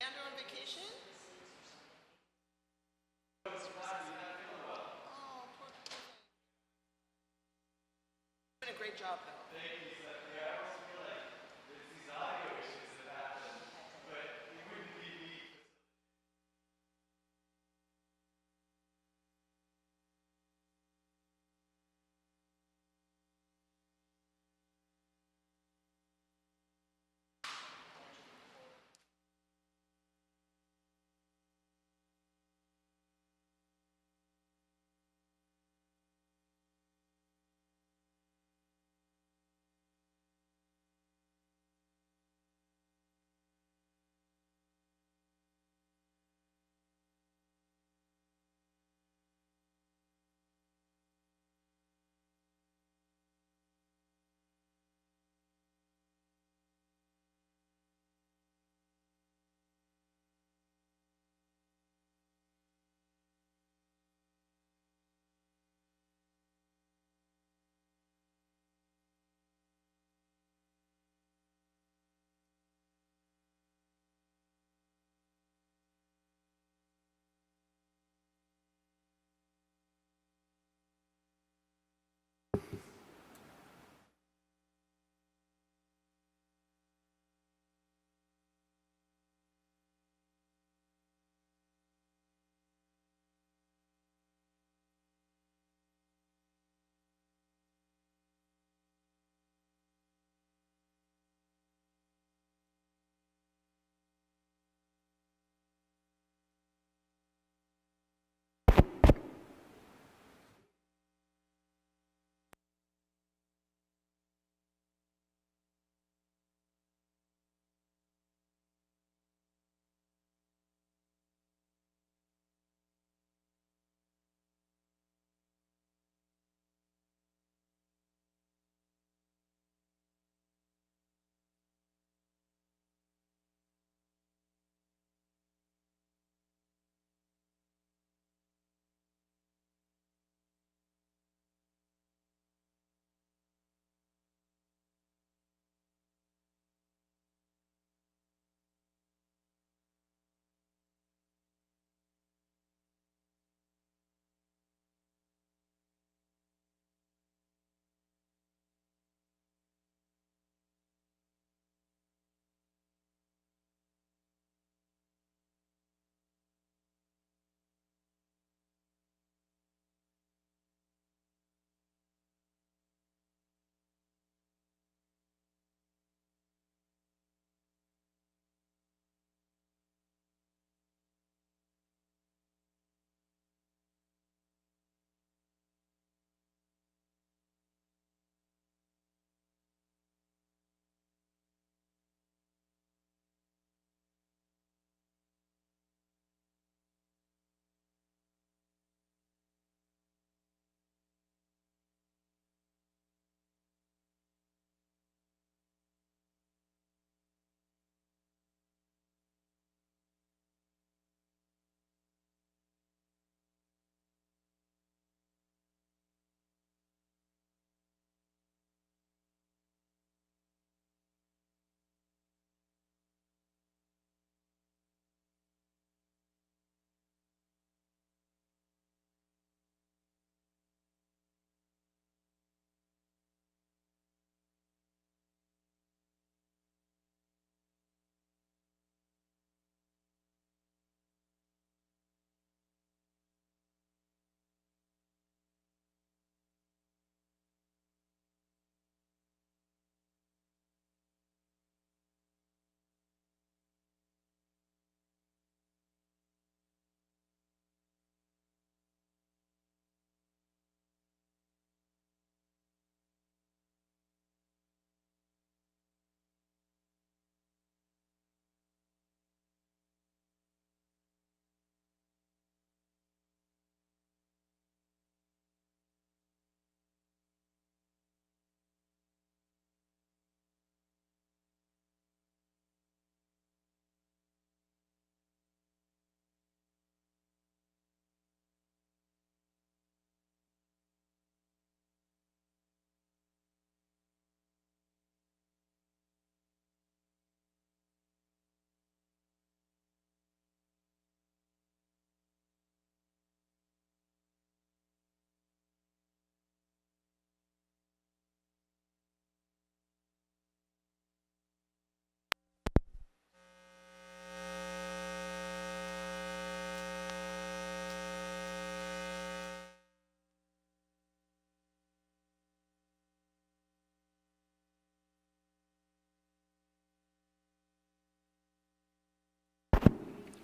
Amanda on vacation? Oh, poor thing. Doing a great job, though.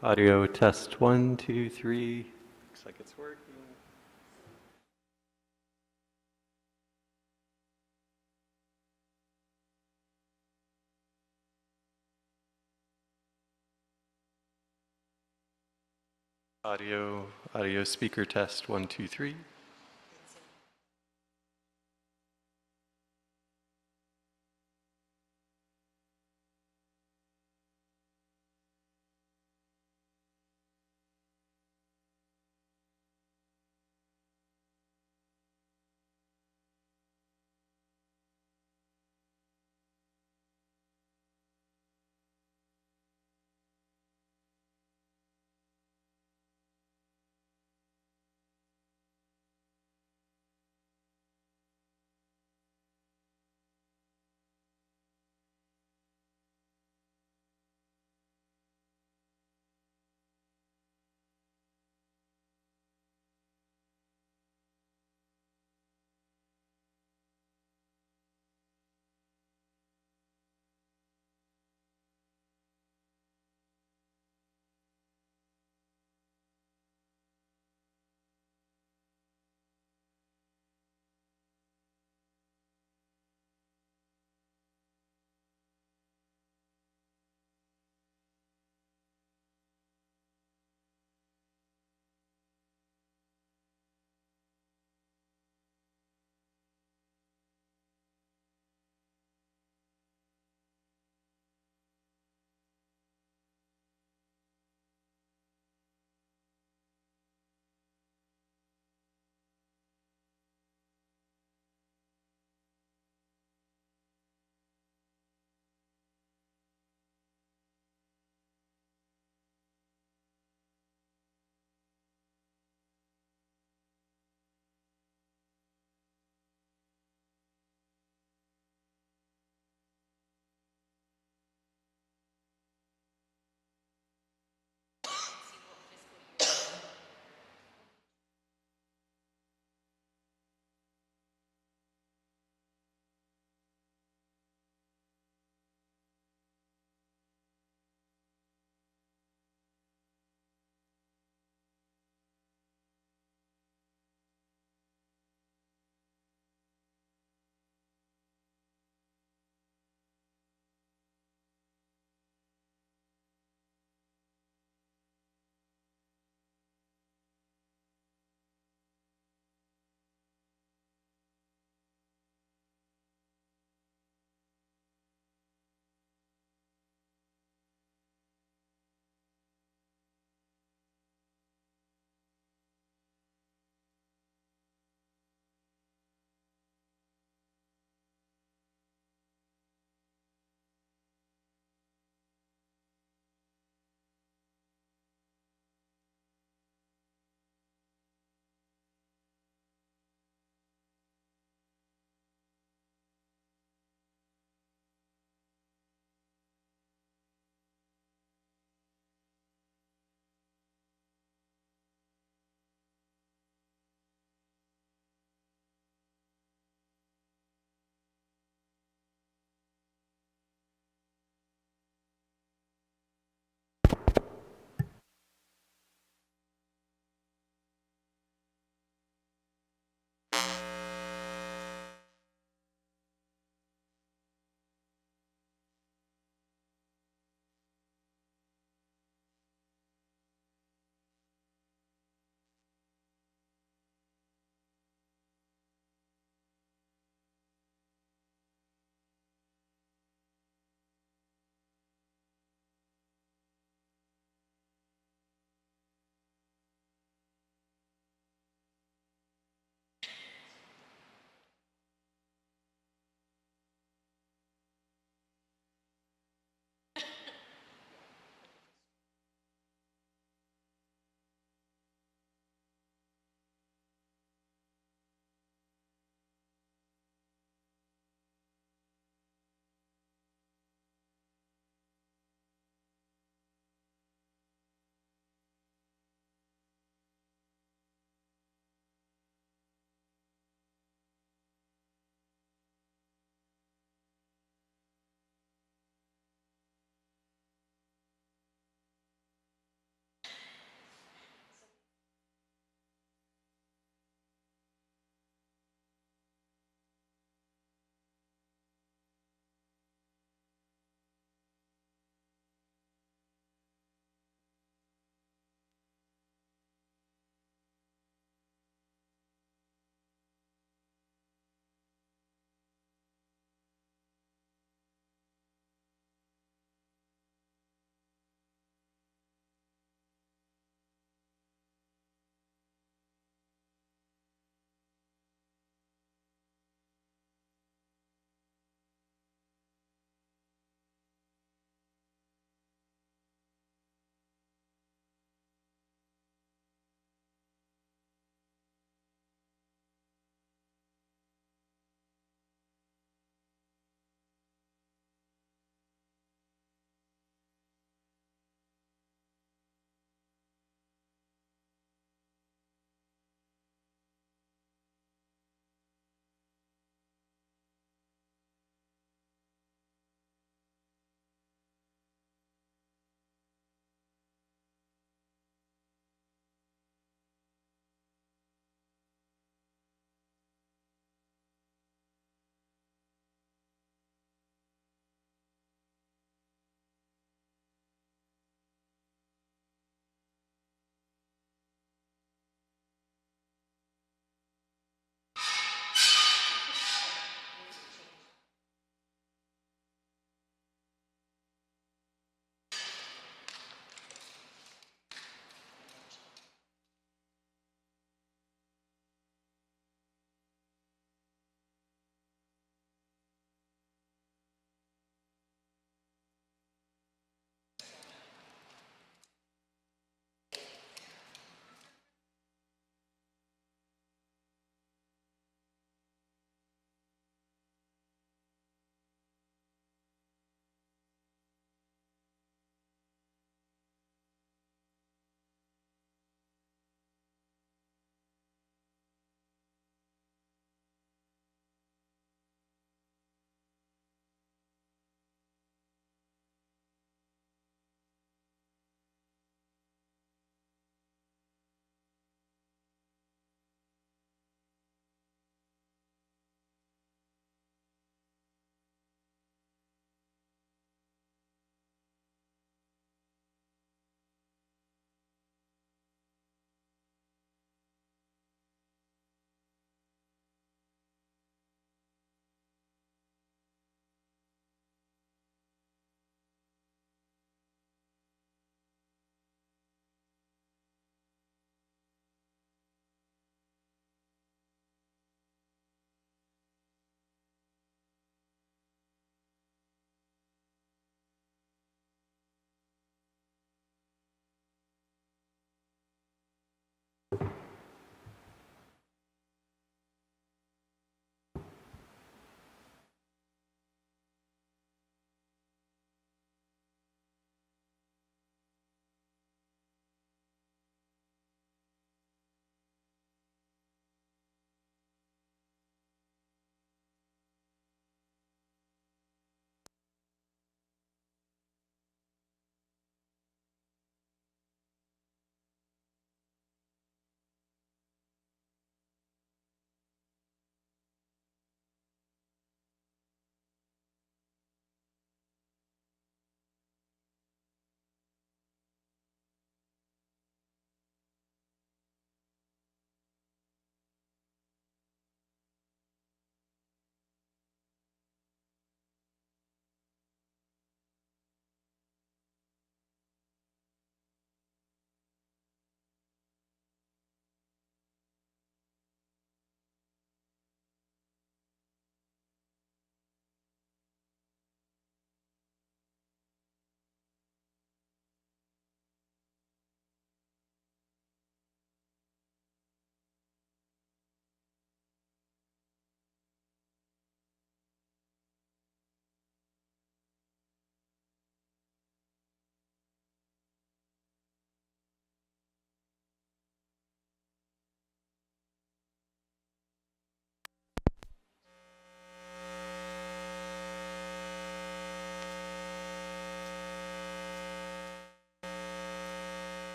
Audio test 1, 2, 3. Looks like it's working. Audio speaker test 1, 2, 3.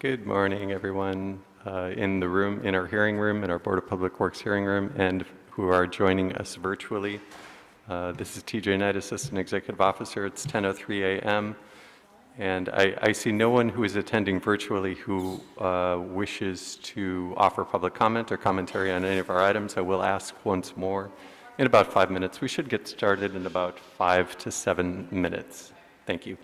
Good morning, everyone in the room, in our hearing room, in our Board of Public Works hearing room, and who are joining us virtually. This is TJ Knight, Assistant Executive Officer. It's 10:03 a.m. And I see no one who is attending virtually who wishes to offer public comment or commentary on any of our items. I will ask once more in about 5 minutes. We should get started in about 5 to 7 minutes. Thank you.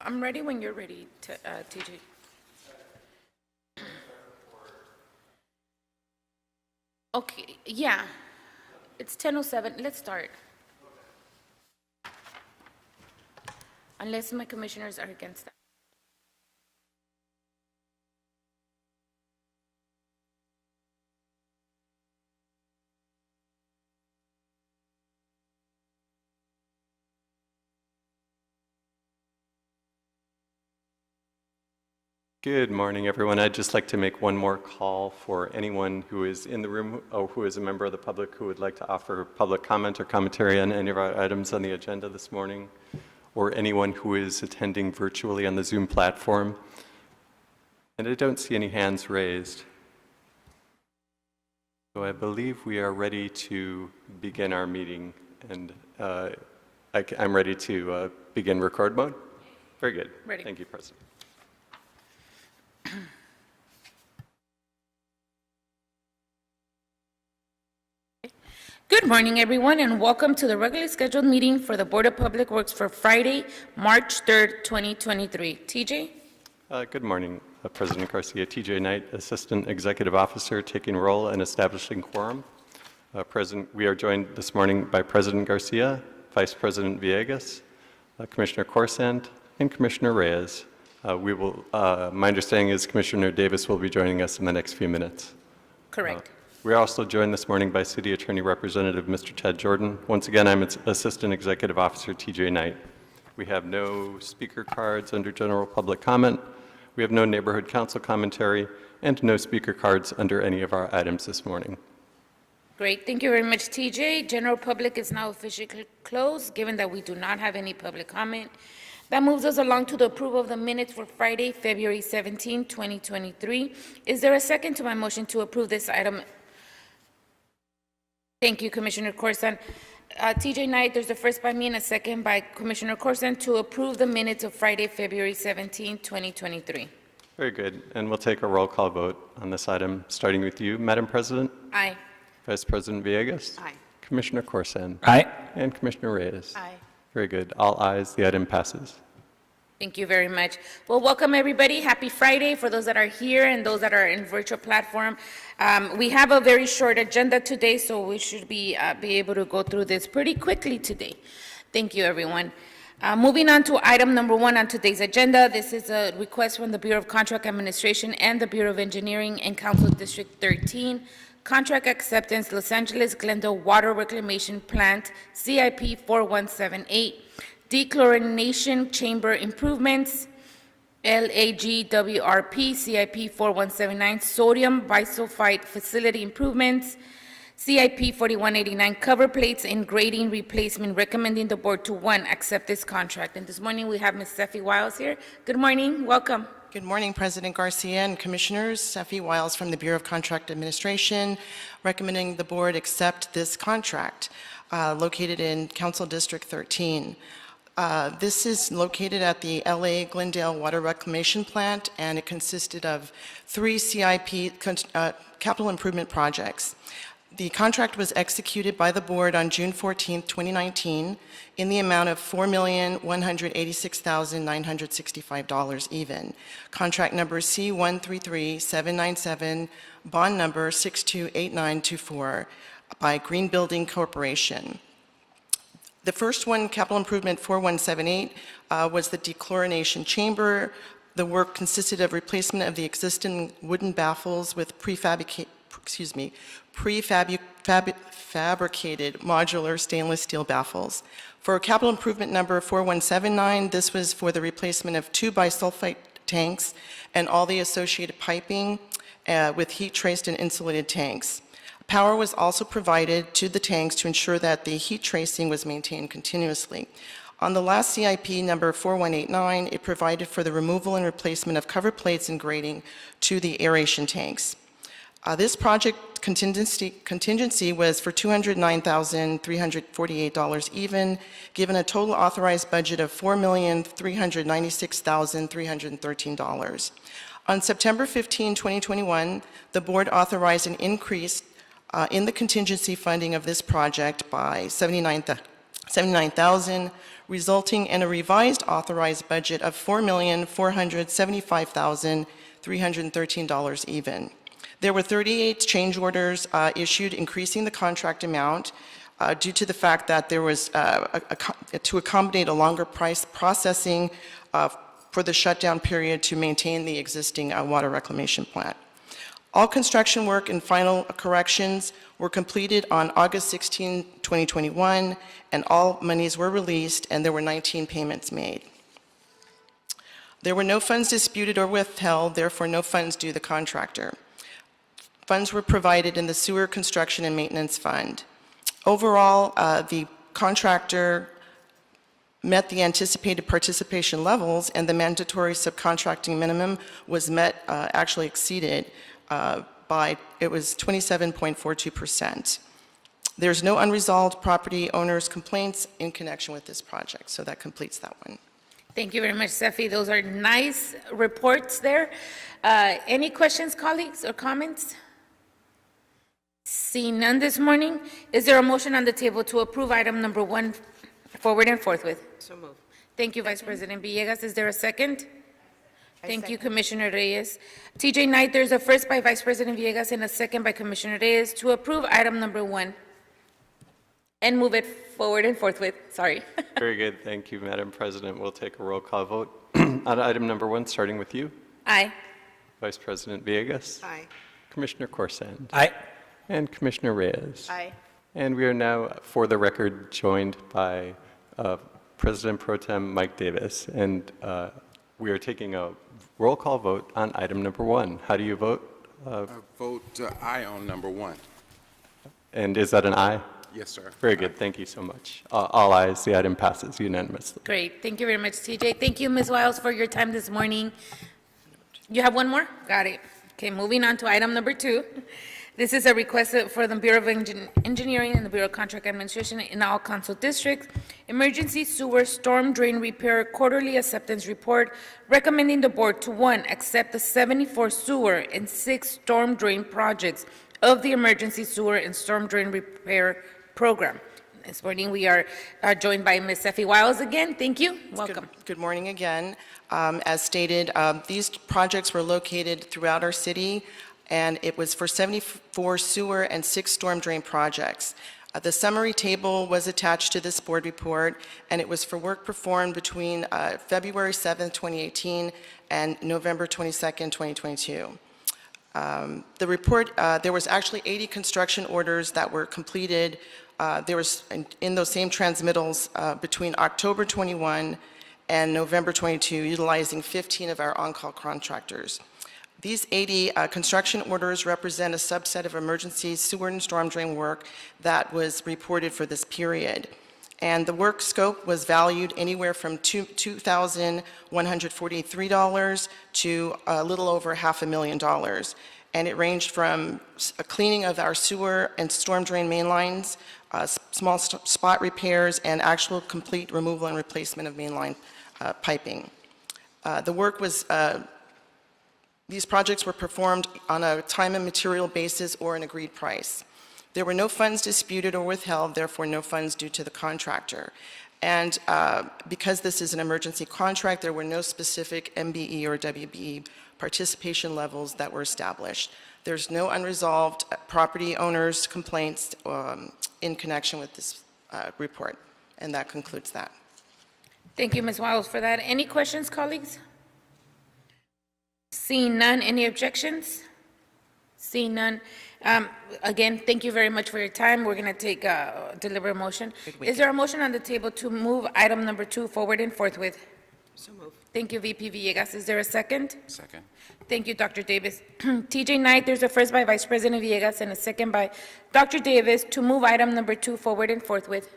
I'm ready when you're ready, TJ. Okay, yeah. It's 10:07. Let's start. Unless my commissioners are against that. Good morning, everyone. I'd just like to make one more call for anyone who is in the room or who is a member of the public who would like to offer public comment or commentary on any of our items on the agenda this morning, or anyone who is attending virtually on the Zoom platform. And I don't see any hands raised. So I believe we are ready to begin our meeting, and I'm ready to begin record mode. Very good. Ready. Thank you, President. Good morning, everyone, and welcome to the regularly scheduled meeting for the Board of Public Works for Friday, March 3rd, 2023. TJ? Good morning, President Garcia. TJ Knight, Assistant Executive Officer, taking role in establishing quorum. President, we are joined this morning by President Garcia, Vice President Villegas, Commissioner Corsant, and Commissioner Reyes. My understanding is Commissioner Davis will be joining us in the next few minutes. Correct. We're also joined this morning by City Attorney Representative Mr. Chad Jordan. Once again, I'm its Assistant Executive Officer TJ Knight. We have no speaker cards under general public comment. We have no neighborhood council commentary and no speaker cards under any of our items this morning. Great, thank you very much, TJ. General public is now officially closed, given that we do not have any public comment. That moves us along to the approval of the minutes for Friday, February 17, 2023. Is there a second to my motion to approve this item? Thank you, Commissioner Corson. TJ Knight, there's a first by me and a second by Commissioner Corson to approve the minutes of Friday, February 17, 2023. Very good. And we'll take a roll call vote on this item, starting with you, Madam President. Aye. Vice President Villegas. Aye. Commissioner Corson. Aye. And Commissioner Reyes. Aye. Very good. All ayes, the item passes. Thank you very much. Well, welcome, everybody. Happy Friday for those that are here and those that are in virtual platform. We have a very short agenda today, so we should be able to go through this pretty quickly today. Thank you, everyone. Moving on to item number 1 on today's agenda. This is a request from the Bureau of Contract Administration and the Bureau of Engineering and Council District 13. Contract acceptance, Los Angeles Glendale Water Reclamation Plant, CIP 4178. Dechlorination Chamber Improvements, LAGWRP, CIP 4179, Sodium Bisulfite Facility Improvements, CIP 4189, Cover Plates and Grating Replacement, recommending the board to, 1, accept this contract. And this morning, we have Ms. Steffi Wiles here. Good morning, welcome. Good morning, President Garcia and Commissioners. Steffi Wiles from the Bureau of Contract Administration, recommending the board accept this contract located in Council District 13. This is located at the LA Glendale Water Reclamation Plant, and it consisted of 3 CIP capital improvement projects. The contract was executed by the board on June 14, 2019, in the amount of $4,186,965 even. Contract number C133797, bond number 628924 by Green Building Corporation. The first one, capital improvement 4178, was the dechlorination chamber. The work consisted of replacement of the existing wooden baffles with prefabricated modular stainless steel baffles. For capital improvement number 4179, this was for the replacement of 2 bisulfite tanks and all the associated piping with heat traced and insulated tanks. Power was also provided to the tanks to ensure that the heat tracing was maintained continuously. On the last CIP number 4189, it provided for the removal and replacement of cover plates and grating to the aeration tanks. This project contingency was for $209,348 even, given a total authorized budget of $4,396,313. On September 15, 2021, the board authorized an increase in the contingency funding of this project by $79,000, resulting in a revised authorized budget of $4,475,313 even. There were 38 change orders issued, increasing the contract amount due to the fact that there was to accommodate a longer price processing for the shutdown period to maintain the existing water reclamation plant. All construction work and final corrections were completed on August 16, 2021, and all monies were released, and there were 19 payments made. There were no funds disputed or withheld, therefore no funds due the contractor. Funds were provided in the Sewer Construction and Maintenance Fund. Overall, the contractor met the anticipated participation levels, and the mandatory subcontracting minimum was met, actually exceeded it was 27.42%. There's no unresolved property owners' complaints in connection with this project, so that completes that one. Thank you very much, Steffi. Those are nice reports there. Any questions, colleagues, or comments? Seeing none this morning, is there a motion on the table to approve item number 1 forward and forthwith? So moved. Thank you, Vice President Villegas. Is there a second? Thank you, Commissioner Reyes. TJ Knight, there's a first by Vice President Villegas and a second by Commissioner Reyes to approve item number 1 and move it forward and forthwith. Sorry. Very good. Thank you, Madam President. We'll take a roll call vote. On item number 1, starting with you, Aye. Vice President Villegas. Aye. Commissioner Corsand. Aye. And Commissioner Reyes. Aye. And we are now, for the record, joined by President Pro Tem Mike Davis. And we are taking a roll call vote on item number 1. How do you vote? I vote aye on number 1. And is that an aye? Yes, sir. Very good. Thank you so much. All ayes. The item passes unanimously. Great. Thank you very much, TJ. Thank you, Ms. Wiles, for your time this morning. You have one more? Got it. Okay, moving on to item number 2. This is a request for the Bureau of Engineering and the Bureau of Contract Administration in all council districts. Emergency sewer storm drain repair quarterly acceptance report recommending the board to, 1, accept the 74 sewer and 6 storm drain projects of the emergency sewer and storm drain repair program. This morning, we are joined by Ms. Effie Wiles again. Thank you. Welcome. Good morning again. As stated, these projects were located throughout our city, and it was for 74 sewer and 6 storm drain projects. The summary table was attached to this board report, and it was for work performed between February 7th, 2018 and November 22nd, 2022. The report, there was actually 80 construction orders that were completed. There was, in those same transmittals, between October 21 and November 22, utilizing 15 of our on-call contractors. These 80 construction orders represent a subset of emergency sewer and storm drain work that was reported for this period. And the work scope was valued anywhere from $2,143 to a little over $500,000. And it ranged from a cleaning of our sewer and storm drain main lines, small spot repairs, and actual complete removal and replacement of mainline piping. The work was, these projects were performed on a time and material basis or an agreed price. There were no funds disputed or withheld, therefore no funds due to the contractor. And because this is an emergency contract, there were no specific MBE or WBE participation levels that were established. There's no unresolved property owners' complaints in connection with this report. And that concludes that. Thank you, Ms. Wiles, for that. Any questions, colleagues? Seeing none, any objections? Seeing none. Again, thank you very much for your time. We're going to take a deliberate motion. Is there a motion on the table to move item number 2 forward and forthwith? So moved. Thank you, VP Villegas. Is there a second? Second. Thank you, Dr. Davis. TJ Knight, there's a first by Vice President Villegas and a second by Dr. Davis to move item number 2 forward and forthwith.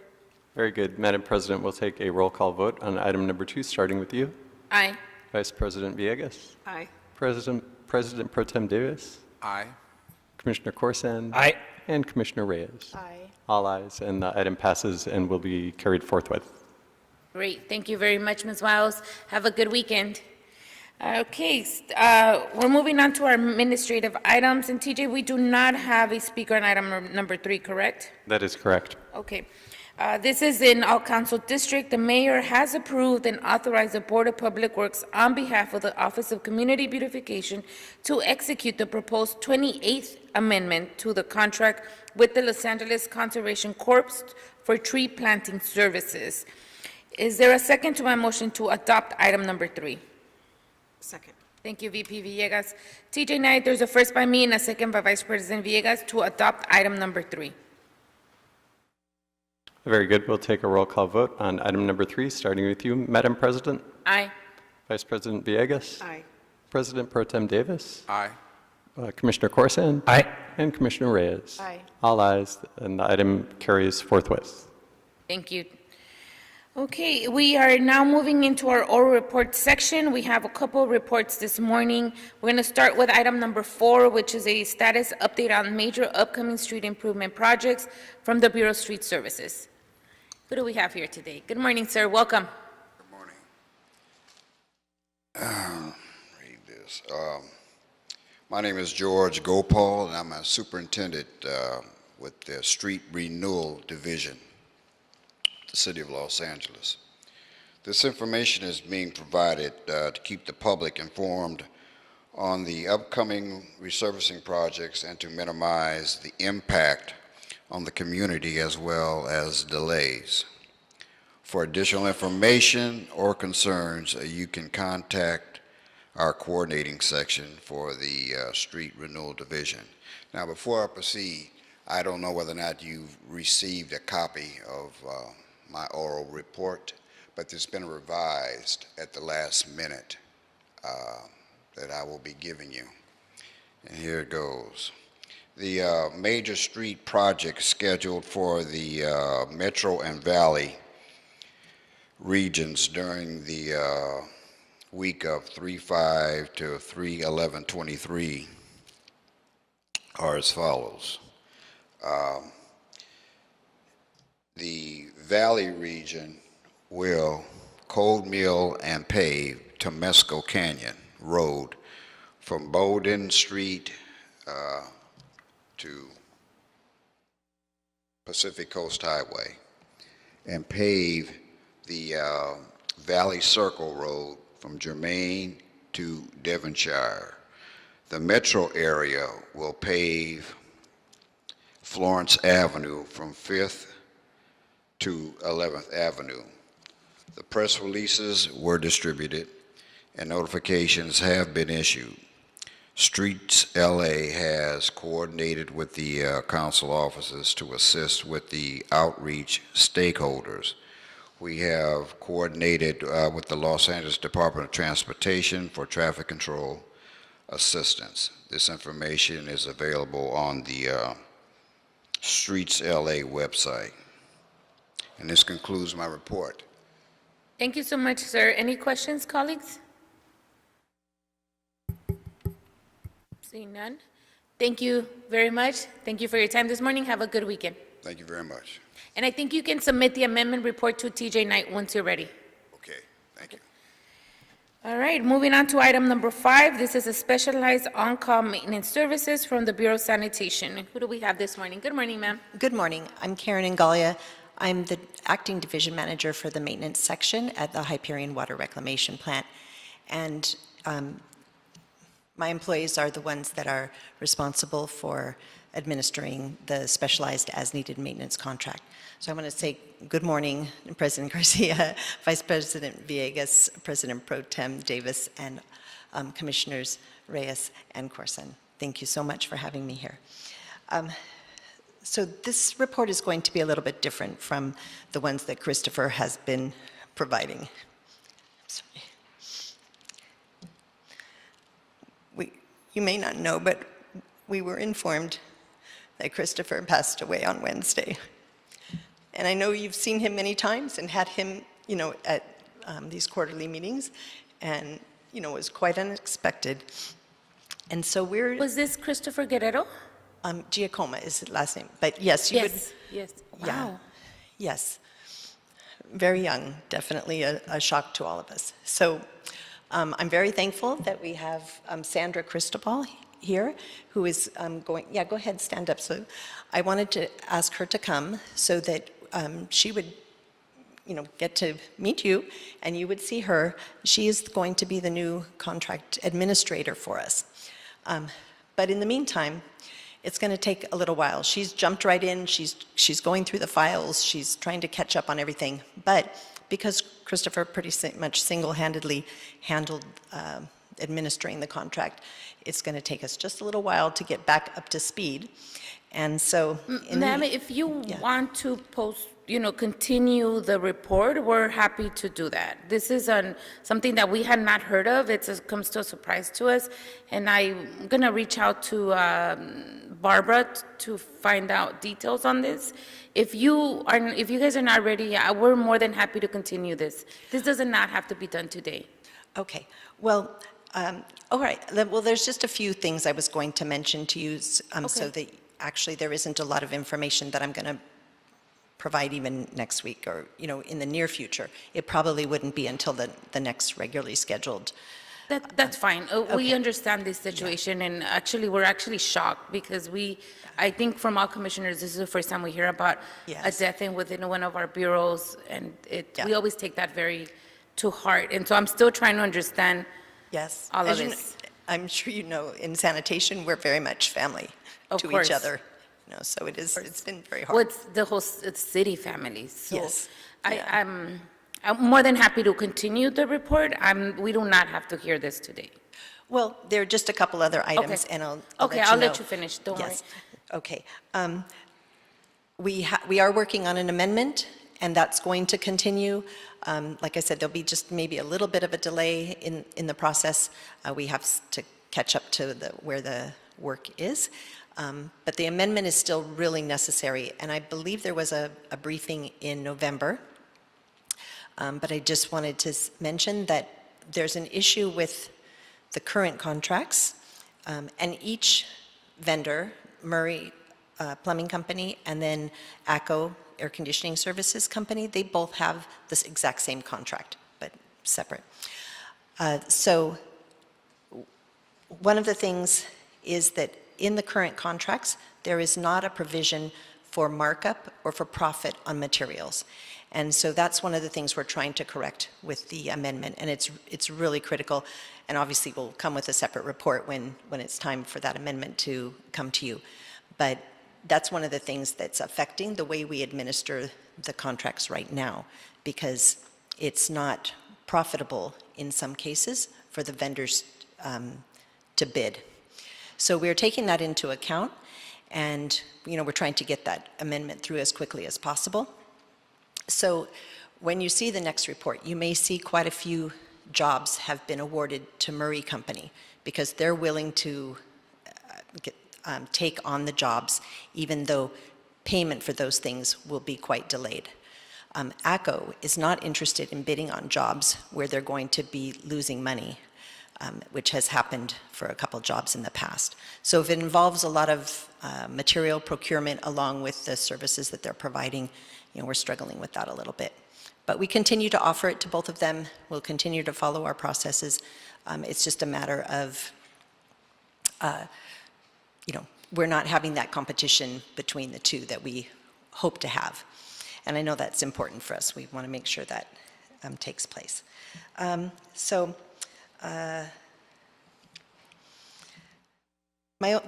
Very good. Madam President, we'll take a roll call vote on item number 2, starting with you. Aye. Vice President Villegas. Aye. President Pro Tem Davis. Aye. Commissioner Corsand. Aye. And Commissioner Reyes. Aye. All ayes, and the item passes and will be carried forthwith. Great. Thank you very much, Ms. Wiles. Have a good weekend. Okay, we're moving on to our administrative items. And TJ, we do not have a speaker on item number 3, correct? That is correct. Okay. This is in all council district. The mayor has approved and authorized the Board of Public Works on behalf of the Office of Community Beautification to execute the proposed 28th amendment to the contract with the Los Angeles Conservation Corps for tree planting services. Is there a second to my motion to adopt item number 3? Second. Thank you, VP Villegas. TJ Knight, there's a first by me and a second by Vice President Villegas to adopt item number 3. Very good. We'll take a roll call vote on item number 3, starting with you, Madam President. Aye. Vice President Villegas. Aye. President Pro Tem Davis. Aye. Commissioner Corsand. Aye. And Commissioner Reyes. Aye. All ayes, and the item carries forthwith. Thank you. Okay, we are now moving into our oral report section. We have a couple of reports this morning. We're going to start with item number 4, which is a status update on major upcoming street improvement projects from the Bureau of Street Services. Who do we have here today? Good morning, sir. Welcome. Good morning. Read this. My name is George Gopal, and I'm a superintendent with the Street Renewal Division, the City of Los Angeles. This information is being provided to keep the public informed on the upcoming resurfacing projects and to minimize the impact on the community as well as delays. For additional information or concerns, you can contact our coordinating section for the Street Renewal Division. Now, before I proceed, I don't know whether or not you've received a copy of my oral report, but it's been revised at the last minute that I will be giving you. And here it goes. The major street projects scheduled for the Metro and Valley regions during the week of 3/5 to 3/11/23 are as follows. The Valley region will cold mill and pave Temesco Canyon Road from Bowden Street to Pacific Coast Highway, and pave the Valley Circle Road from Germain to Devonshire. The metro area will pave Florence Avenue from 5th to 11th Avenue. The press releases were distributed and notifications have been issued. Streets LA has coordinated with the council offices to assist with the outreach stakeholders. We have coordinated with the Los Angeles Department of Transportation for traffic control assistance. This information is available on the Streets LA website. And this concludes my report. Thank you so much, sir. Any questions, colleagues? Seeing none. Thank you very much. Thank you for your time this morning. Have a good weekend. Thank you very much. And I think you can submit the amendment report to TJ Knight once you're ready. Okay, thank you. All right, moving on to item number 5. This is a specialized on-call maintenance services from the Bureau of Sanitation. Who do we have this morning? Good morning, ma'am. Good morning. I'm Karen Ngalia. I'm the acting division manager for the maintenance section at the Hyperion Water Reclamation Plant. And my employees are the ones that are responsible for administering the specialized as-needed maintenance contract. So I want to say good morning, President Garcia, Vice President Villegas, President Pro Tem Davis, and Commissioners Reyes and Corson. Thank you so much for having me here. So this report is going to be a little bit different from the ones that Christopher has been providing. Sorry. You may not know, but we were informed that Christopher passed away on Wednesday. And I know you've seen him many times and had him, at these quarterly meetings, and, it was quite unexpected. And so we're... Was this Christopher Guerrero? Giacomo is his last name, but yes, you would... Yes. Yeah. Wow. Yes. Very young, definitely a shock to all of us. So I'm very thankful that we have Sandra Cristobal here, who is going... Yeah, go ahead, stand up. So I wanted to ask her to come so that she would, get to meet you and you would see her. She is going to be the new contract administrator for us. But in the meantime, it's going to take a little while. She's jumped right in. She's going through the files. She's trying to catch up on everything. But because Christopher pretty much single-handedly handled administering the contract, it's going to take us just a little while to get back up to speed. And so, Ma'am, if you want to continue the report, we're happy to do that. This is something that we had not heard of. It comes to a surprise to us. And I'm going to reach out to Barbara to find out details on this. If you guys are not ready, we're more than happy to continue this. This does not have to be done today. okay. Well, all right. Well, there's just a few things I was going to mention to you so that actually there isn't a lot of information that I'm going to provide even next week or, in the near future. It probably wouldn't be until the next regularly scheduled. That's fine. We understand this situation, and actually, we're actually shocked because I think from all commissioners, this is the first time we hear about a death within one of our bureaus, and we always take that very to heart. And so I'm still trying to understand all of As this. I'm sure you know, in sanitation, we're very much family to each other. so it's been very Well, hard. it's the whole, it's city families, so. Yes, yeah. I'm more than happy to continue the report. We do not have to hear this today. Well, there are just a couple other items, Okay. and I'll Okay, let you I'll know. let you finish, don't worry. Yes, okay. We are working on an amendment, and that's going to continue. Like I said, there'll be just maybe a little bit of a delay in the process. We have to catch up to where the work is. But the amendment is still really necessary, and I believe there was a briefing in November. But I just wanted to mention that there's an issue with the current contracts, and each vendor, Murray Plumbing Company, and then ACO Air Conditioning Services Company, they both have this exact same contract, but separate. So one of the things is that in the current contracts, there is not a provision for markup or for profit on materials. And so that's one of the things we're trying to correct with the amendment, and it's really critical, and obviously we'll come with a separate report when it's time for that amendment to come to you. But that's one of the things that's affecting the way we administer the contracts right now, because it's not profitable in some cases for the vendors to bid. So we're taking that into account, and we're trying to get that amendment through as quickly as possible. So when you see the next report, you may see quite a few jobs have been awarded to Murray Company because they're willing to take on the jobs, even though payment for those things will be quite delayed. ACO is not interested in bidding on jobs where they're going to be losing money, which has happened for a couple jobs in the past. So if it involves a lot of material procurement along with the services that they're providing, we're struggling with that a little bit. But we continue to offer it to both of them. We'll continue to follow our processes. It's just a matter of, we're not having that competition between the two that we hope to have. And I know that's important for us. We want to make sure that takes place. The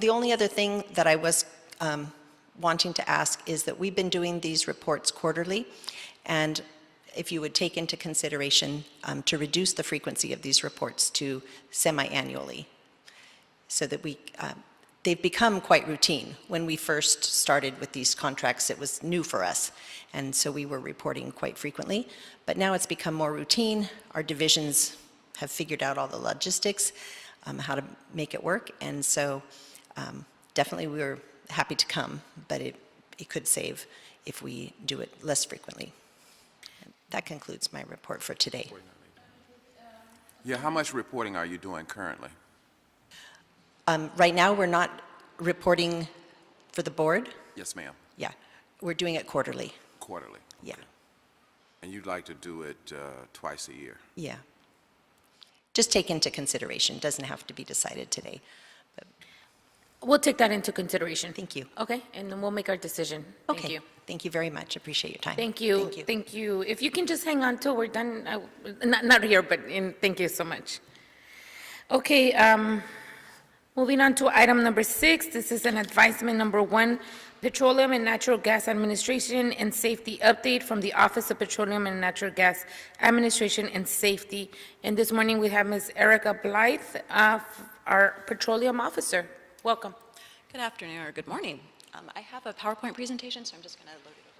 only other thing that I was wanting to ask is that we've been doing these reports quarterly, and if you would take into consideration to reduce the frequency of these reports to semi-annually, so that they've become quite routine. When we first started with these contracts, it was new for us, and so we were reporting quite frequently, but now it's become more routine. Our divisions have figured out all the logistics, how to make it work, and so definitely we're happy to come, but it could save if we do it less frequently. That concludes my report for today. Yeah, how much reporting are you doing currently? Right now, we're not reporting for the board. Yes, ma'am. Yeah, we're doing it quarterly. Quarterly? Yeah, And you'd like to do it twice a year? yeah. Just take into consideration, doesn't have to be decided today. We'll take that into consideration. Thank you. Okay, and then we'll make our decision. Thank Okay, you. thank you very much, appreciate your time. Thank you. Thank you. Thank you. If you can just hang on till we're done, not here, but thank you so much. Okay, moving on to item number 6. This is an advisement number 1, Petroleum and Natural Gas Administration and Safety Update from the Office of Petroleum and Natural Gas Administration and Safety. And this morning we have Ms. Erica Blythe, our Petroleum Officer. Welcome. Good afternoon, or good morning. I have a PowerPoint presentation, so I'm just going to load it over here.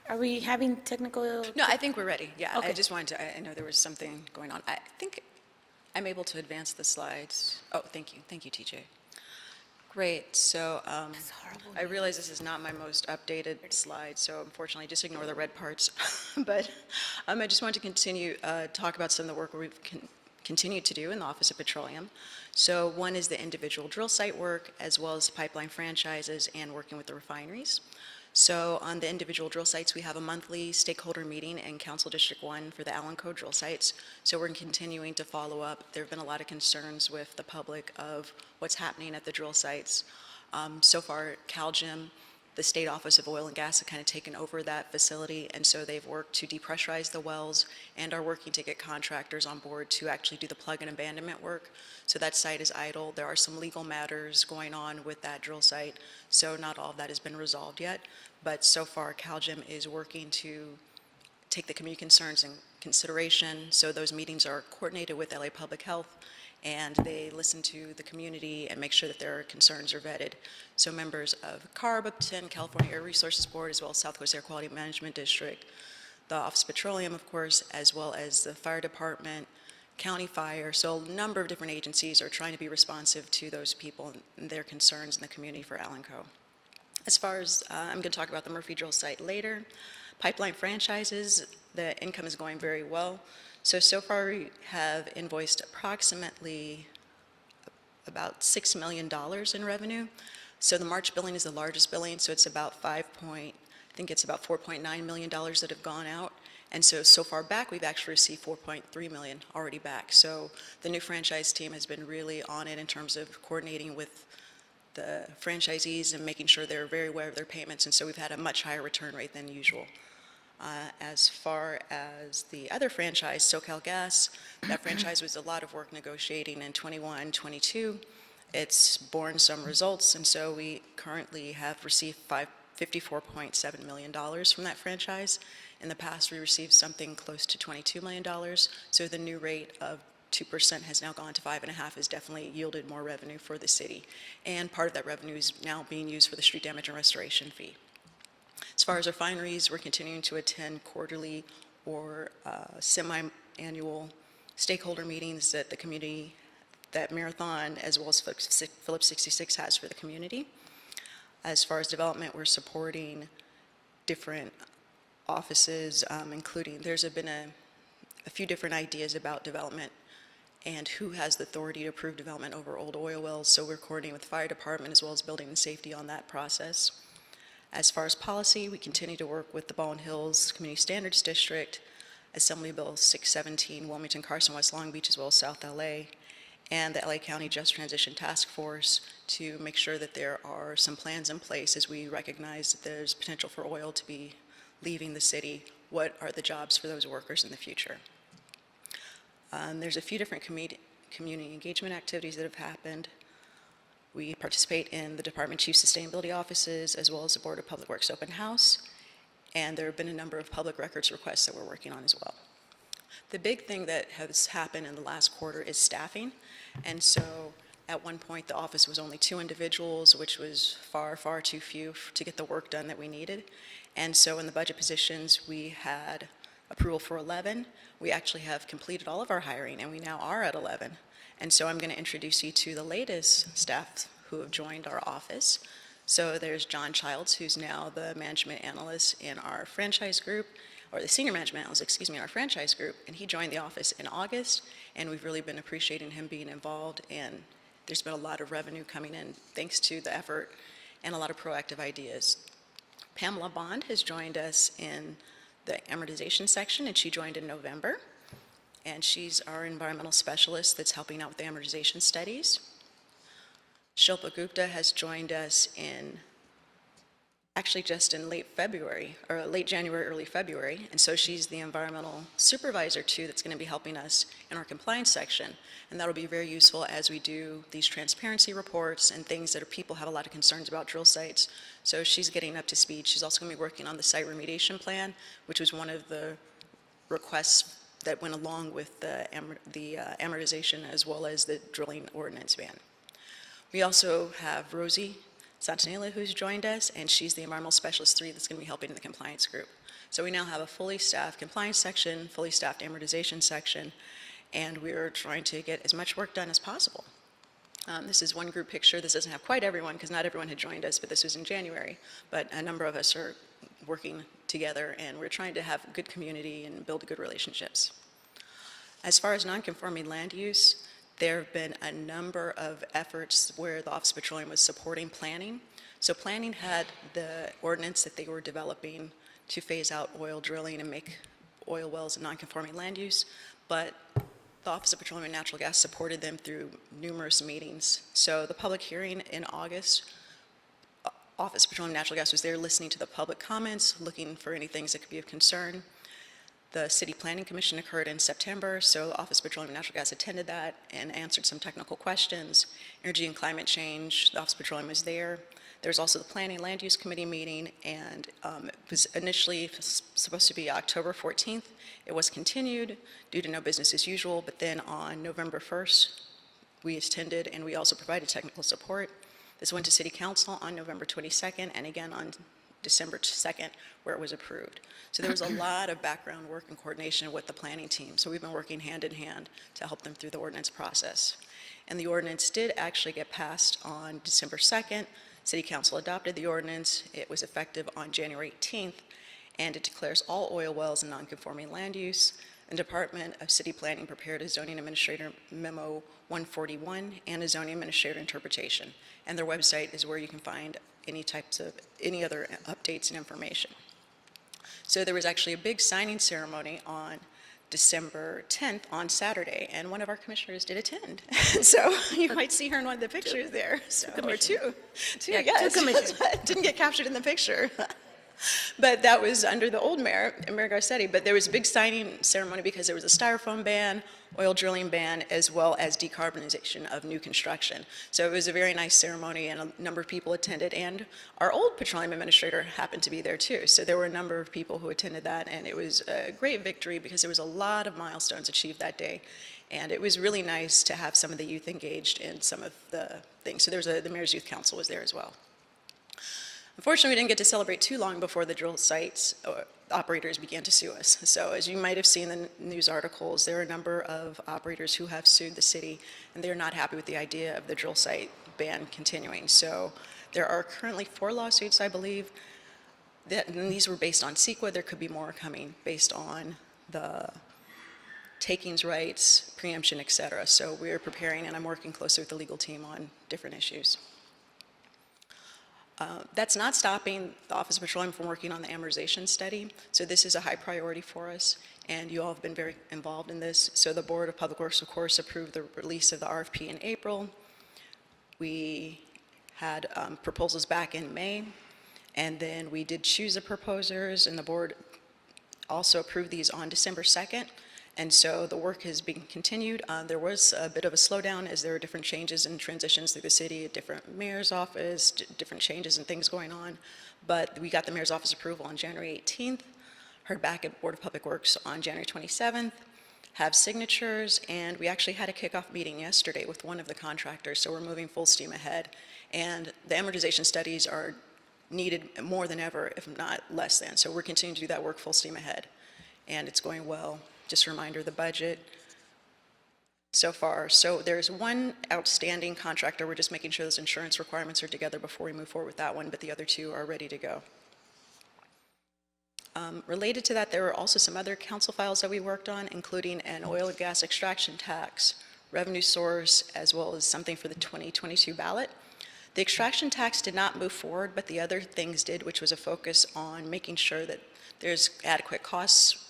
Are we having technical? No, I think we're ready. Yeah, I Okay. just wanted to, I know there was something going on. I think I'm able to advance the slides. Oh, thank you. Thank you, TJ. Great, so I realize this is not my most updated slide, so unfortunately, just ignore the red parts. But I just want to continue, talk about some of the work we've continued to do in the Office of Petroleum. So one is the individual drill site work, as well as pipeline franchises and working with the refineries. So on the individual drill sites, we have a monthly stakeholder meeting in Council District 1 for the Alanco drill sites. So we're continuing to follow up. There have been a lot of concerns with the public of what's happening at the drill sites. So far, CalGEM, the State Office of Oil and Gas, have kind of taken over that facility, and so they've worked to depressurize the wells and are working to get contractors on board to actually do the plug and abandonment work. So that site is idle. There are some legal matters going on with that drill site, so not all of that has been resolved yet. But so far, CalGEM is working to take the community concerns in consideration. So those meetings are coordinated with LA Public Health, and they listen to the community and make sure that their concerns are vetted. So members of CARB, Upton, California Air Resources Board, as well as Southwest Air Quality Management District, the Office of Petroleum, of course, as well as the Fire Department, County Fire. So a number of different agencies are trying to be responsive to those people and their concerns in the community for Alanco. As far as, I'm going to talk about the Murphy Drill site later. Pipeline franchises, the income is going very well. So far we have invoiced approximately about $6 million in revenue. So the March billing is the largest billing, so it's about $4.9 million that have gone out. And so far back, we've actually received $4.3 million already back. So the new franchise team has been really on it in terms of coordinating with the franchisees and making sure they're very aware of their payments, and so we've had a much higher return rate than usual. As far as the other franchise, SoCalGas, that franchise was a lot of work negotiating in 21, 22. It's borne some results, and so we currently have received $54.7 million from that franchise. In the past, we received something close to $22 million, so the new rate of 2% has now gone to 5.5%, has definitely yielded more revenue for the city. And part of that revenue is now being used for the street damage and restoration fee. As far as refineries, we're continuing to attend quarterly or semi-annual stakeholder meetings that the community, that Marathon, as well as Phillips 66 has for the community. As far as development, we're supporting different offices, including, there's been a few different ideas about development and who has the authority to approve development over old oil wells. So we're coordinating with the fire department as well as building and safety on that process. As far as policy, we continue to work with the Baldwin Hills Community Standards District, Assembly Bill 617, Wilmington, Carson, West Long Beach, as well as South LA, and the LA County Just Transition Task Force to make sure that there are some plans in place as we recognize that there's potential for oil to be leaving the city. What are the jobs for those workers in the future? There's a few different community engagement activities that have happened. We participate in the Department Chief Sustainability Offices as well as the Board of Public Works Open House, and there have been a number of public records requests that we're working on as well. The big thing that has happened in the last quarter is staffing, and so at one point the office was only 2 individuals, which was far, far too few to get the work done that we needed. And so in the budget positions, we had approval for 11. We actually have completed all of our hiring, and we now are at 11. And so I'm going to introduce you to the latest staff who have joined our office. So there's John Childs, who's now the management analyst in our franchise group, or the senior management analyst, excuse me, in our franchise group, and he joined the office in August, and we've really been appreciating him being involved, and there's been a lot of revenue coming in thanks to the effort and a lot of proactive ideas. Pamela Bond has joined us in the amortization section, and she joined in November. And she's our environmental specialist that's helping out with the amortization studies. Shilpa Gupta has joined us in, actually just in late February, or late January, early February. And so she's the environmental supervisor too that's gonna be helping us in our compliance section. And that'll be very useful as we do these transparency reports and things that people have a lot of concerns about drill sites. So she's getting up to speed. She's also gonna be working on the site remediation plan, which was one of the requests that went along with the amortization as well as the drilling ordinance ban. We also have Rosie Santanella who's joined us, and she's the environmental specialist 3 that's going to be helping in the compliance group. So we now have a fully staffed compliance section, fully staffed amortization section, and we're trying to get as much work done as possible. This is one group picture. This doesn't have quite everyone because not everyone had joined us, but this was in January. But a number of us are working together, and we're trying to have good community and build good relationships. As far as non-conforming land use, there have been a number of efforts where the Office of Petroleum was supporting planning. So planning had the ordinance that they were developing to phase out oil drilling and make oil wells a non-conforming land use, but the Office of Petroleum and Natural Gas supported them through numerous meetings. So the public hearing in August, Office of Petroleum and Natural Gas was there listening to the public comments, looking for any things that could be of concern. The City Planning Commission occurred in September, so the Office of Petroleum and Natural Gas attended that and answered some technical questions. Energy and Climate Change, the Office of Petroleum was there. There was also the Planning Land Use Committee meeting, and it was initially supposed to be October 14th. It was continued due to no business as usual, but then on November 1st, we attended and we also provided technical support. This went to City Council on November 22nd and again on December 2nd, where it was approved. So there was a lot of background work and coordination with the planning team. So we've been working hand in hand to help them through the ordinance process. And the ordinance did actually get passed on December 2nd. City Council adopted the ordinance. It was effective on January 18th, and it declares all oil wells a non-conforming land use. The Department of City Planning prepared a zoning administrator memo 141 and a zoning administrator interpretation. And their website is where you can find any other updates and information. So there was actually a big signing ceremony on December 10th on Saturday, and one of our commissioners did attend. So you might see her in one of the pictures there. So, or two, Yeah, yes. two commissioners. Didn't get captured in the picture. But that was under the old mayor, Mayor Garcetti. But there was a big signing ceremony because there was a styrofoam ban, oil drilling ban, as well as decarbonization of new construction. So it was a very nice ceremony, and a number of people attended. And our old petroleum administrator happened to be there too. So there were a number of people who attended that, and it was a great victory because there was a lot of milestones achieved that day. And it was really nice to have some of the youth engaged in some of the things. So there was the Mayor's Youth Council was there as well. Unfortunately, we didn't get to celebrate too long before the drill sites operators began to sue us. So as you might have seen in the news articles, there are a number of operators who have sued the city, and they're not happy with the idea of the drill site ban continuing. So there are currently 4 lawsuits, I believe, and these were based on CEQA. There could be more coming based on the takings rights, preemption, et cetera. So we're preparing, and I'm working closely with the legal team on different issues. That's not stopping the Office of Petroleum from working on the amortization study. So this is a high priority for us, and you all have been very involved in this. So the Board of Public Works, of course, approved the release of the RFP in April. We had proposals back in May, and then we did choose the proposers, and the board also approved these on December 2nd. And so the work has been continued. There was a bit of a slowdown as there were different changes and transitions through the city, a different mayor's office, different changes and things going on. But we got the mayor's office approval on January 18th, heard back at Board of Public Works on January 27th, have signatures, and we actually had a kickoff meeting yesterday with one of the contractors, so we're moving full steam ahead. And the amortization studies are needed more than ever, if not less than. So we're continuing to do that work full steam ahead, and it's going well. Just a reminder, the budget so far. So there's one outstanding contractor. We're just making sure those insurance requirements are together before we move forward with that one, but the other 2 are ready to go. Related to that, there were also some other council files that we worked on, including an oil and gas extraction tax, revenue source, as well as something for the 2022 ballot. The extraction tax did not move forward, but the other things did, which was a focus on making sure that there's adequate costs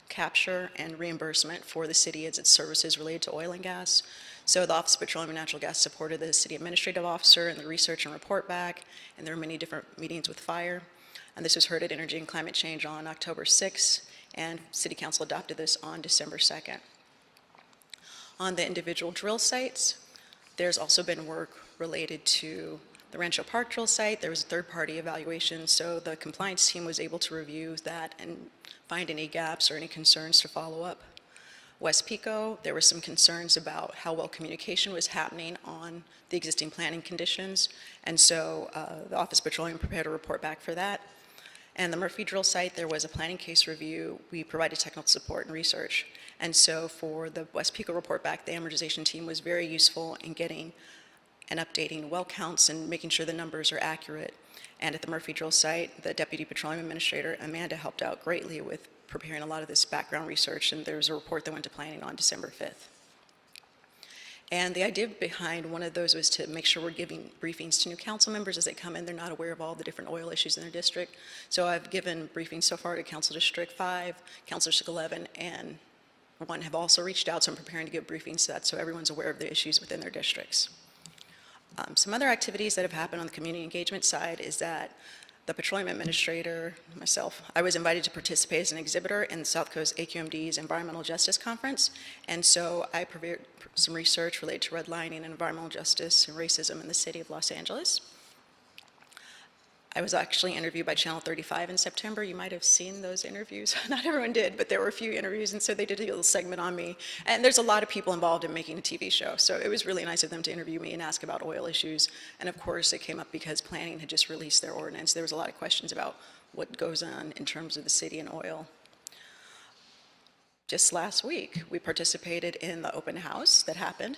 capture and reimbursement for the city as its services related to oil and gas. So the Office of Petroleum and Natural Gas supported the city administrative officer in the research and report back, and there were many different meetings with fire. And this was heard at Energy and Climate Change on October 6th, and City Council adopted this on December 2nd. On the individual drill sites, there's also been work related to the Rancho Park drill site. There was a third-party evaluation, so the compliance team was able to review that and find any gaps or any concerns to follow up. West Pico, there were some concerns about how well communication was happening on the existing planning conditions, and so the Office of Petroleum prepared a report back for that. And the Murphy Drill site, there was a planning case review. We provided technical support and research. And so for the West Pico report back, the amortization team was very useful in getting and updating well counts and making sure the numbers are accurate. And at the Murphy Drill site, the Deputy Petroleum Administrator, Amanda, helped out greatly with preparing a lot of this background research, and there was a report that went to planning on December 5th. And the idea behind one of those was to make sure we're giving briefings to new council members as they come in. They're not aware of all the different oil issues in their district. So I've given briefings so far to Council District 5, Council District 11, and 1 have also reached out, so I'm preparing to give briefings to that so everyone's aware of the issues within their districts. Some other activities that have happened on the community engagement side is that the Petroleum Administrator, myself, I was invited to participate as an exhibitor in the South Coast AQMD's Environmental Justice Conference, and so I prepared some research related to redlining and environmental justice and racism in the city of Los Angeles. I was actually interviewed by Channel 35 in September. You might have seen those interviews. Not everyone did, but there were a few interviews, and so they did a little segment on me. And there's a lot of people involved in making a TV show, so it was really nice of them to interview me and ask about oil issues. And of course, it came up because planning had just released their ordinance. There was a lot of questions about what goes on in terms of the city and oil. Just last week, we participated in the open house that happened.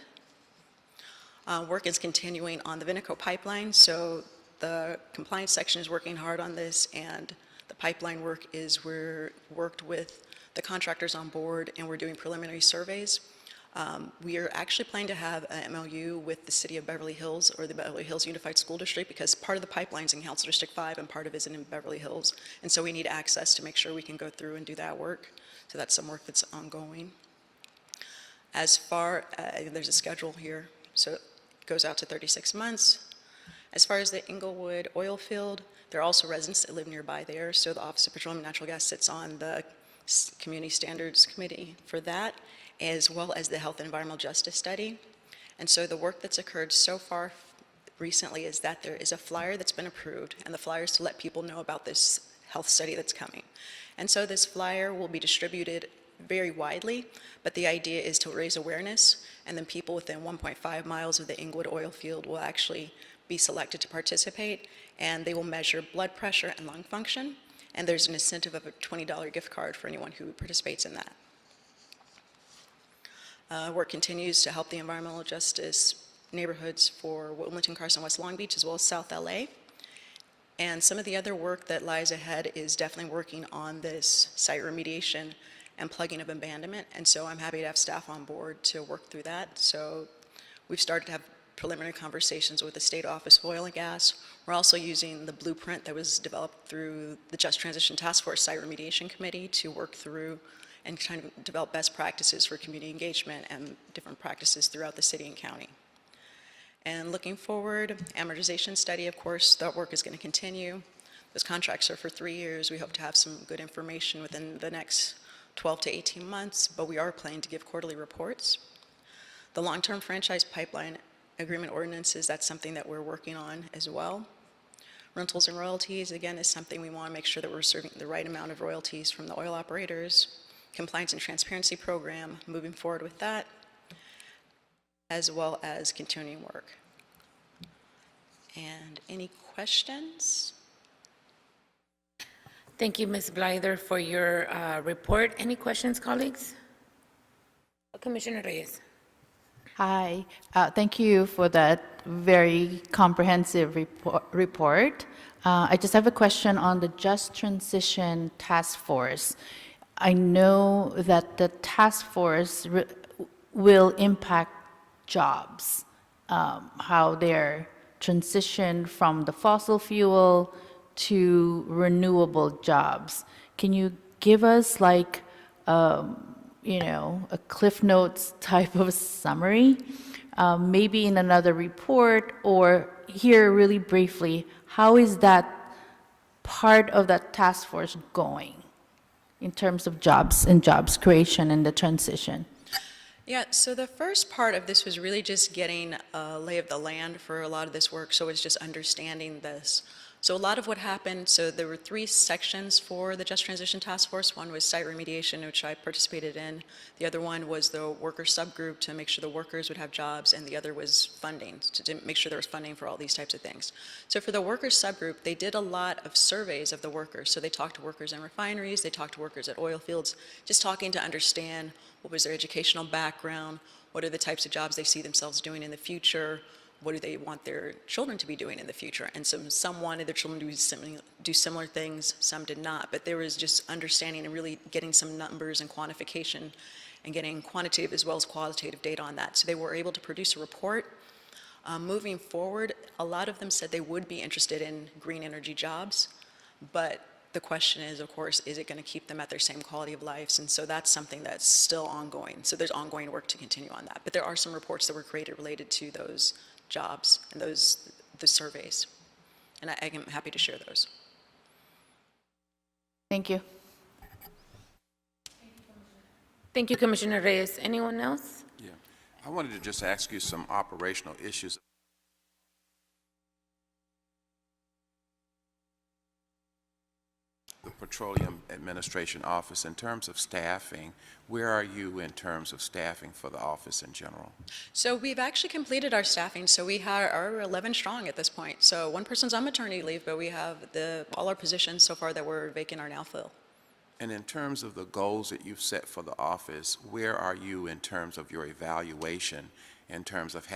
Work is continuing on the Vinico pipeline, so the compliance section is working hard on this, and the pipeline work is we're worked with the contractors on board, and we're doing preliminary surveys. We are actually planning to have an MOU with the city of Beverly Hills, or the Beverly Hills Unified School District, because part of the pipeline's in Council District 5 and part of it is in Beverly Hills. And so we need access to make sure we can go through and do that work. So that's some work that's ongoing. As far, there's a schedule here, so it goes out to 36 months. As far as the Inglewood oil field, there are also residents that live nearby there, so the Office of Petroleum and Natural Gas sits on the Community Standards Committee for that, as well as the Health and Environmental Justice Study. And so the work that's occurred so far recently is that there is a flyer that's been approved, and the flyer is to let people know about this health study that's coming. And so this flyer will be distributed very widely, but the idea is to raise awareness, and then people within 1.5 miles of the Inglewood oil field will actually be selected to participate, and they will measure blood pressure and lung function, and there's an incentive of a $20 gift card for anyone who participates in that. Work continues to help the environmental justice neighborhoods for Wilmington, Carson, West Long Beach, as well as South LA. And some of the other work that lies ahead is definitely working on this site remediation and plugging of abandonment, and so I'm happy to have staff on board to work through that. So we've started to have preliminary conversations with the State Office of Oil and Gas. We're also using the blueprint that was developed through the Just Transition Task Force Site Remediation Committee to work through and kind of develop best practices for community engagement and different practices throughout the city and county. And looking forward, amortization study, of course, that work is going to continue. Those contracts are for 3 years. We hope to have some good information within the next 12 to 18 months, but we are planning to give quarterly reports. The long-term franchise pipeline agreement ordinances, that's something that we're working on as well. Rentals and royalties, again, is something we want to make sure that we're serving the right amount of royalties from the oil operators. Compliance and transparency program, moving forward with that, as well as continuing work. And any questions? Thank you, Ms. Blyther, for your report. Any questions, colleagues? Commissioner Reyes. Hi, thank you for that very comprehensive report. I just have a question on the Just Transition Task Force. I know that the task force will impact jobs, how they're transitioned from the fossil fuel to renewable jobs. Can you give us like, a Cliff Notes type of summary, maybe in another report, or here really briefly, how is that part of that task force going in terms of jobs and jobs creation and the transition? Yeah, so the first part of this was really just getting a lay of the land for a lot of this work, so it's just understanding this. So a lot of what happened, so there were 3 sections for the Just Transition Task Force. One was site remediation, which I participated in. The other one was the worker subgroup to make sure the workers would have jobs, and the other was funding, to make sure there was funding for all these types of things. So for the worker subgroup, they did a lot of surveys of the workers. So they talked to workers in refineries, they talked to workers at oil fields, just talking to understand what was their educational background, what are the types of jobs they see themselves doing in the future, what do they want their children to be doing in the future? And some wanted their children to do similar things, some did not. But there was just understanding and really getting some numbers and quantification and getting quantitative as well as qualitative data on that. So they were able to produce a report. Moving forward, a lot of them said they would be interested in green energy jobs, but the question is, of course, is it going to keep them at their same quality of lives? And so that's something that's still ongoing. So there's ongoing work to continue on that. But there are some reports that were created related to those jobs and the surveys. And I am happy to share those. Thank you. Thank you, Commissioner Reyes. Anyone else? Yeah. I wanted to just ask you some operational issues. The Petroleum Administration Office, in terms of staffing, where are you in terms of staffing for the office in general? So we've actually completed our staffing. So we are 11 strong at this point. So one person's on maternity leave, but we have all our positions so far that were vacant are now filled. And in terms of the goals that you've set for the office, where are you in terms of your evaluation, in terms of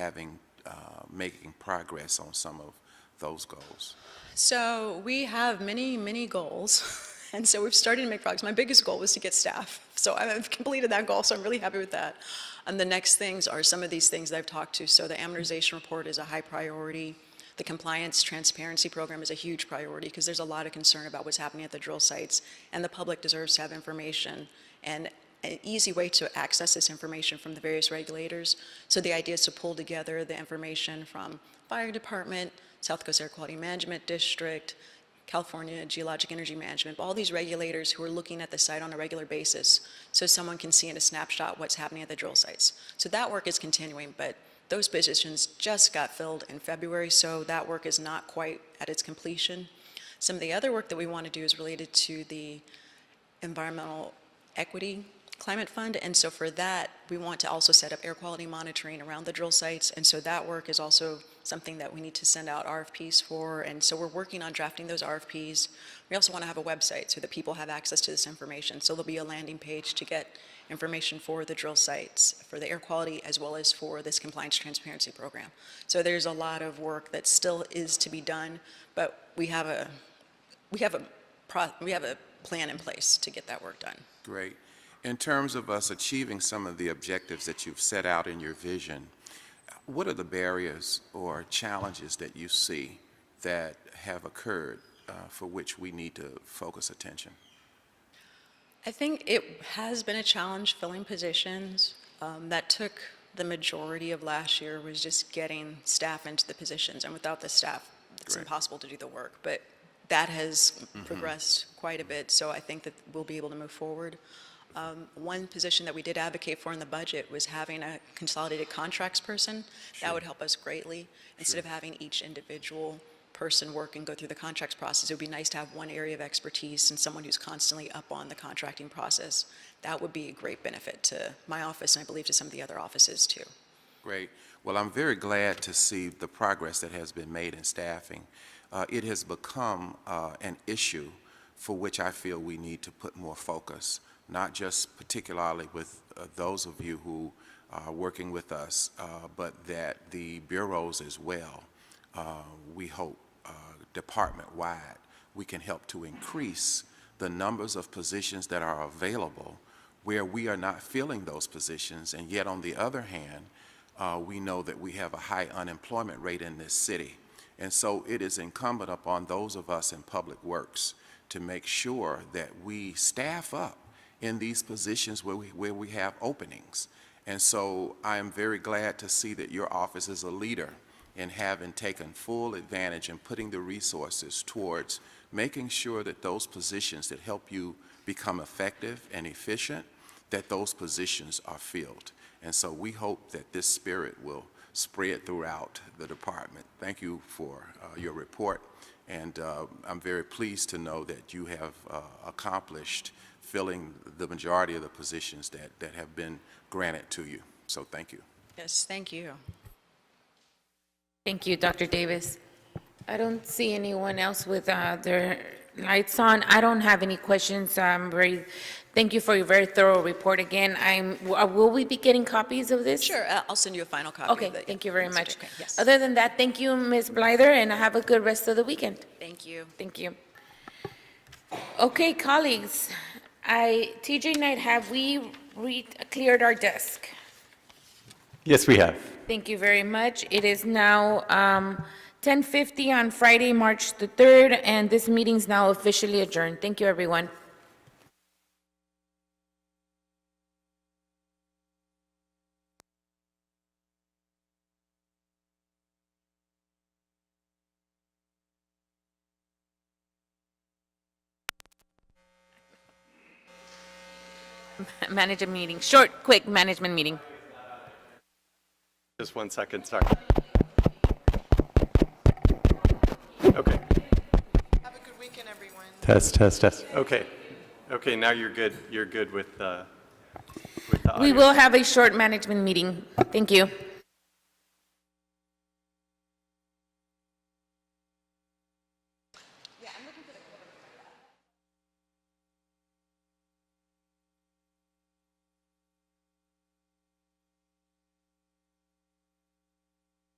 making progress on some of those goals? So we have many, many goals. And so we've started to make progress. My biggest goal was to get staff. So I've completed that goal, so I'm really happy with that. And the next things are some of these things that I've talked to. So the amortization report is a high priority. The compliance transparency program is a huge priority because there's a lot of concern about what's happening at the drill sites, and the public deserves to have information and an easy way to access this information from the various regulators. So the idea is to pull together the information from Fire Department, South Coast Air Quality Management District, California Geologic Energy Management, all these regulators who are looking at the site on a regular basis so someone can see in a snapshot what's happening at the drill sites. So that work is continuing, but those positions just got filled in February, so that work is not quite at its completion. Some of the other work that we want to do is related to the Environmental Equity Climate Fund, and so for that, we want to also set up air quality monitoring around the drill sites, and so that work is also something that we need to send out RFPs for, and so we're working on drafting those RFPs. We also want to have a website so that people have access to this information, so there'll be a landing page to get information for the drill sites, for the air quality, as well as for this compliance transparency program. So there's a lot of work that still is to be done, but we have a plan in place to get that work done. Great. In terms of us achieving some of the objectives that you've set out in your vision, what are the barriers or challenges that you see that have occurred for which we need to focus attention? I think it has been a challenge filling positions. That took the majority of last year was just getting staff into the positions, and without the staff, it's Great. impossible to do the work. But that has progressed quite a bit, so I think that we'll be able to move forward. One position that we did advocate for in the budget was having a consolidated contracts person. That would help us greatly. Instead of having each individual person work and go through the contracts process, it would be nice to have one area of expertise and someone who's constantly up on the contracting process. That would be a great benefit to my office, and I believe to some of the other offices too. Great. Well, I'm very glad to see the progress that has been made in staffing. It has become an issue for which I feel we need to put more focus, not just particularly with those of you who are working with us, but that the bureaus as well, we hope department-wide, we can help to increase the numbers of positions that are available where we are not filling those positions, and yet on the other hand, we know that we have a high unemployment rate in this city. And so it is incumbent upon those of us in public works to make sure that we staff up in these positions where we have openings. And so I am very glad to see that your office is a leader in having taken full advantage and putting the resources towards making sure that those positions that help you become effective and efficient, that those positions are filled. And so we hope that this spirit will spread throughout the department. Thank you for your report, and I'm very pleased to know that you have accomplished filling the majority of the positions that have been granted to you. So thank you. Yes, thank you. Thank you, Dr. Davis. I don't see anyone else with their lights on. I don't have any questions. Thank you for your very thorough report again. Will we be getting copies of this? Sure, I'll send you a final copy. Okay, of it. thank you very much. Okay, yes. Other than that, thank you, Ms. Blyther, and have a good rest of the weekend. Thank you. Thank you. Okay, colleagues, TJ Knight, have we cleared our desk? Yes, we have. Thank you very much. It is now 10:50 on Friday, March the 3rd, and this meeting's now officially adjourned. Thank you, everyone. Management meeting, short, quick management meeting. Just 1 second, sorry. Okay. Have a good weekend, everyone. Test, test, test. Okay. Okay, now you're good. You're good with the We audio. will have a short management meeting. Thank you.